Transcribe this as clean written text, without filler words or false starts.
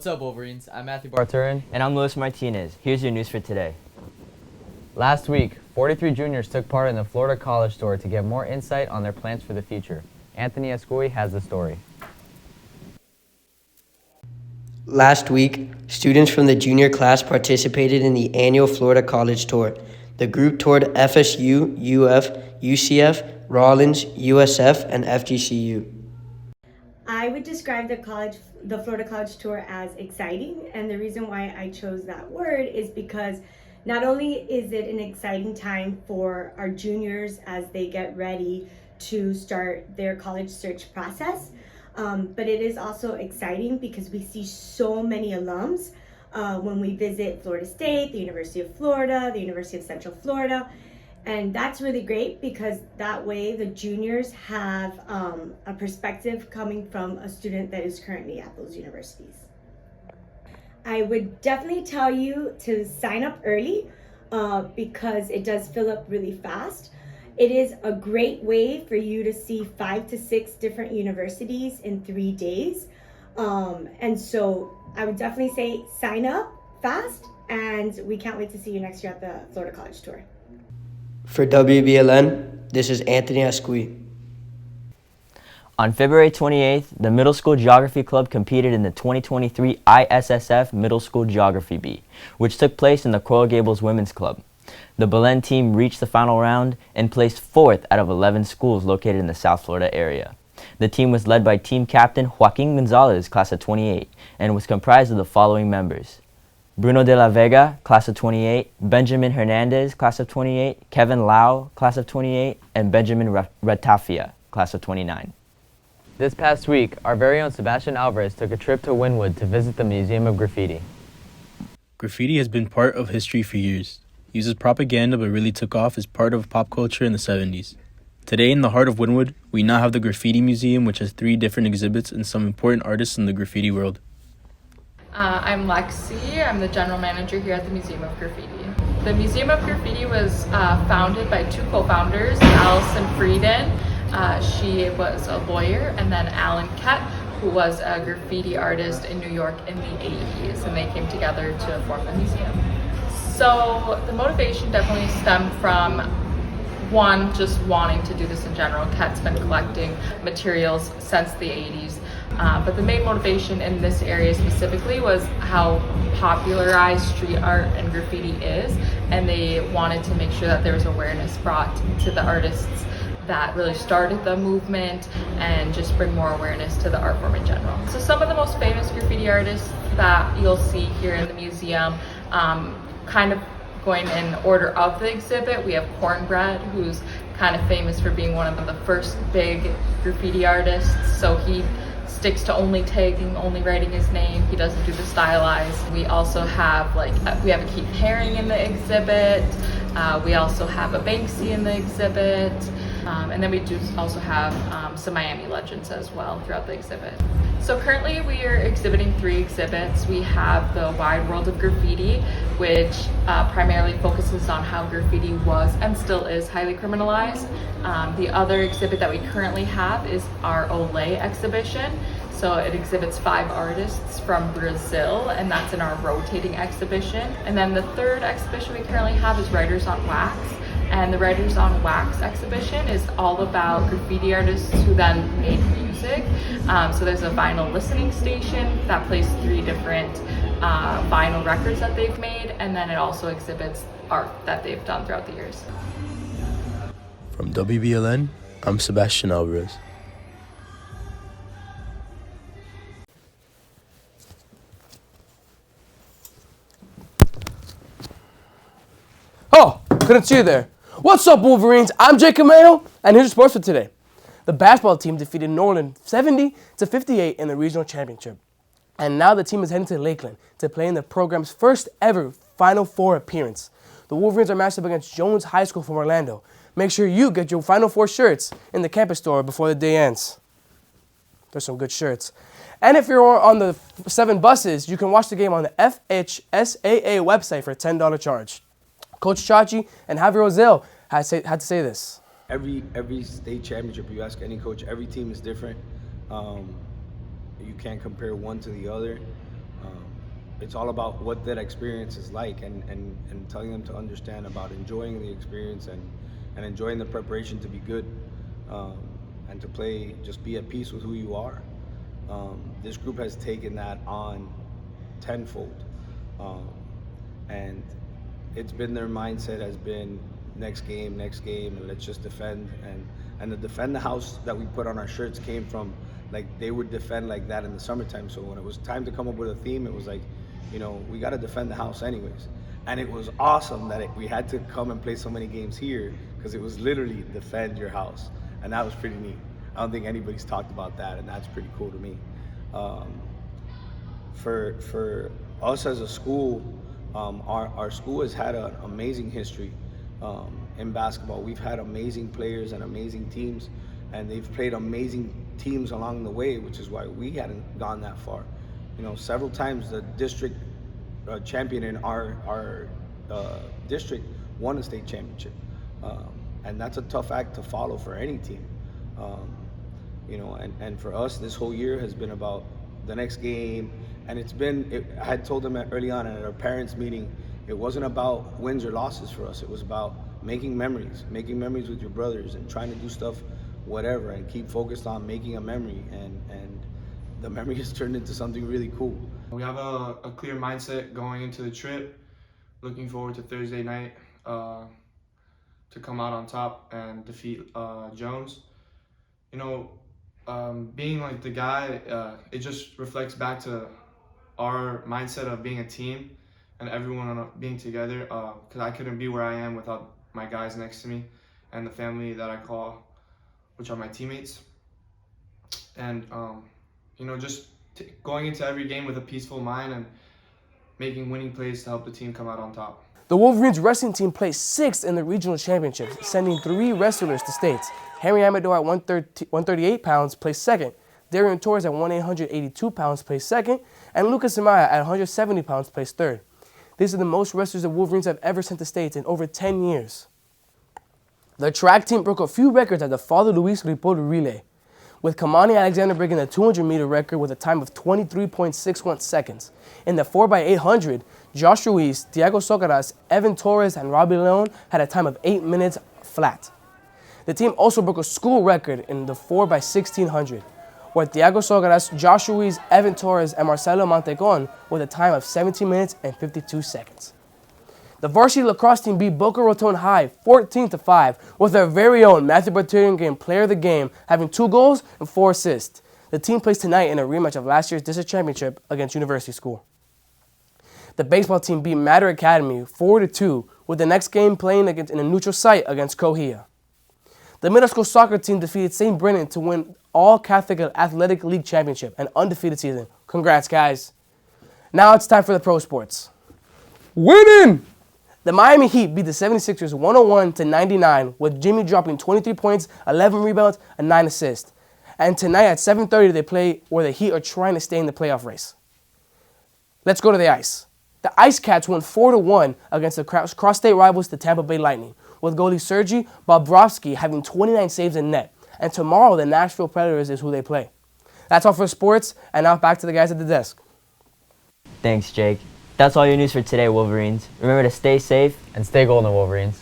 What's up, Wolverines? I'm Matthew Barturin. And I'm Luis Martinez. Here's your news for today. Last week, 43 juniors took part in the Florida College Tour to get more insight on their plans for the future. Anthony Escui has the story. Last week, students from the junior class participated in the annual Florida College Tour. The group toured FSU, UF, UCF, Rollins, USF, and FGCU. I would describe the Florida College Tour as exciting, and the reason why I chose that word is because not only is it an exciting time for our juniors as they get ready to start their college search process, but it is also exciting because we see so many alums when we visit Florida State, the University of Florida, the University of Central Florida. And that's really great because that way the juniors have a perspective coming from a student that is currently at those universities. I would definitely tell you to sign up early because it does fill up really fast. It is a great way for you to see 5 to 6 different universities in 3 days. And so I would definitely say sign up fast, and we can't wait to see you next year at the Florida College Tour. For WBLN, this is Anthony Escui. On February 28th, the Middle School Geography Club competed in the 2023 ISSF Middle School Geography Bee, which took place in the Coral Gables Women's Club. The Belen team reached the final round and placed 4th out of 11 schools located in the South Florida area. The team was led by team captain Joaquin Gonzalez, class of 28, and was comprised of the following members: Bruno de la Vega, class of 28, Benjamin Hernandez, class of 28, Kevin Lau, class of 28, and Benjamin Ratafia, class of 29. This past week, our very own Sebastian Alvarez took a trip to Wynwood to visit the Museum of Graffiti. Graffiti has been part of history for years. Used as propaganda but really took off as part of pop culture in the 70s. Today, in the heart of Wynwood, we now have the Graffiti Museum, which has 3 different exhibits and some important artists in the graffiti world. I'm Lexi. I'm the general manager here at the Museum of Graffiti. The Museum of Graffiti was founded by 2 co-founders, Allison Frieden. She was a lawyer, and then Alan Kett, who was a graffiti artist in New York in the 80s, and they came together to form the museum. So the motivation definitely stemmed from one, just wanting to do this in general. Kett's been collecting materials since the 80s. But the main motivation in this area specifically was how popularized street art and graffiti is, and they wanted to make sure that there was awareness brought to the artists that really started the movement and just bring more awareness to the art form in general. So some of the most famous graffiti artists that you'll see here in the museum, kind of going in order of the exhibit, we have Cornbread, who's kind of famous for being one of the first big graffiti artists. So he sticks to only tagging, only writing his name. He doesn't do the stylized. We also have we have a Keith Haring in the exhibit. We also have a Banksy in the exhibit. And then we do also have some Miami legends as well throughout the exhibit. So currently we are exhibiting 3 exhibits. We have the Wide World of Graffiti, which primarily focuses on how graffiti was and still is highly criminalized. The other exhibit that we currently have is our Olay exhibition. So it exhibits 5 artists from Brazil, and that's in our rotating exhibition. And then the 3rd exhibition we currently have is Writers on Wax. And the Writers on Wax exhibition is all about graffiti artists who then made music. So there's a vinyl listening station that plays 3 different vinyl records that they've made, and then it also exhibits art that they've done throughout the years. From WBLN, I'm Sebastian Alvarez. Oh, couldn't see you there. What's up, Wolverines? I'm Jake Camano, and here's your sports for today. The basketball team defeated New Orleans 70-58 in the regional championship. And now the team is heading to Lakeland to play in the program's first ever Final Four appearance. The Wolverines are matched up against Jones High School from Orlando. Make sure you get your Final Four shirts in the campus store before the day ends. There's some good shirts. And if you're on the 7 buses, you can watch the game on the FHSAA website for a $10 charge. Coach Chachi and Javier Rosell had to say this. Every state championship, you ask any coach, every team is different. You can't compare one to the other. it's all about what that experience is like, and telling them to understand about enjoying the experience and enjoying the preparation to be good, and to play, just be at peace with who you are. This group has taken that on tenfold, and it's been their mindset has been next game, and let's just defend. And the defend the house that we put on our shirts came from, like, they would defend like that in the summertime. So when it was time to come up with a theme, it was like, we got to defend the house anyways. And it was awesome that we had to come and play so many games here, because it was literally defend your house, and that was pretty neat. I don't think anybody's talked about that, and that's pretty cool to me. For us as a school, our school has had an amazing history in basketball. We've had amazing players and amazing teams, and they've played amazing teams along the way, which is why we hadn't gone that far. Several times the district champion in our district won a state championship, and that's a tough act to follow for any team. And for us, this whole year has been about the next game, and I had told them early on at our parents' meeting, it wasn't about wins or losses for us. It was about making memories with your brothers, and trying to do stuff, whatever, and keep focused on making a memory. And the memory has turned into something really cool. We have a clear mindset going into the trip. Looking forward to Thursday night to come out on top and defeat Jones. Being like the guy, it just reflects back to our mindset of being a team and everyone being together, because I couldn't be where I am without my guys next to me and the family that I call, which are my teammates. And just going into every game with a peaceful mind and making winning plays to help the team come out on top. The Wolverines wrestling team placed 6th in the regional championships, sending 3 wrestlers to states. Henry Amador at 138 pounds placed 2nd. Darian Torres at 182 pounds placed 2nd. And Lucas Amaya at 170 pounds placed 3rd. These are the most wrestlers the Wolverines have ever sent to states in over 10 years. The track team broke a few records at the Father Luis Ripoll Relay, with Kamani Alexander breaking the 200-meter record with a time of 23.61 seconds. In the 4x800, Josh Ruiz, Thiago Socaras, Evan Torres, and Robbie Leon had a time of 8 minutes flat. The team also broke a school record in the 4x1600, where Thiago Socaras, Josh Ruiz, Evan Torres, and Marcelo Montecon with a time of 17 minutes and 52 seconds. The varsity lacrosse team beat Boca Raton High 14-5 with their very own Matthew Bartarian game player of the game, having 2 goals and 4 assists. The team plays tonight in a rematch of last year's district championship against University School. The baseball team beat Matter Academy 4-2 with the next game playing in a neutral site against Cohia. The middle school soccer team defeated St. Brennan to win All Catholic Athletic League Championship, an undefeated season. Congrats, guys. Now it's time for the pro sports. Winning! The Miami Heat beat the 76ers 101-99 with Jimmy dropping 23 points, 11 rebounds, and 9 assists. And tonight at 7:30 they play where the Heat are trying to stay in the playoff race. Let's go to the ice. The Ice Cats won 4-1 against the cross-state rivals, the Tampa Bay Lightning, with goalie Sergei Bobrovsky having 29 saves in net. And tomorrow the Nashville Predators is who they play. That's all for sports, and now back to the guys at the desk. Thanks, Jake. That's all your news for today, Wolverines. Remember to stay safe And stay golden, Wolverines.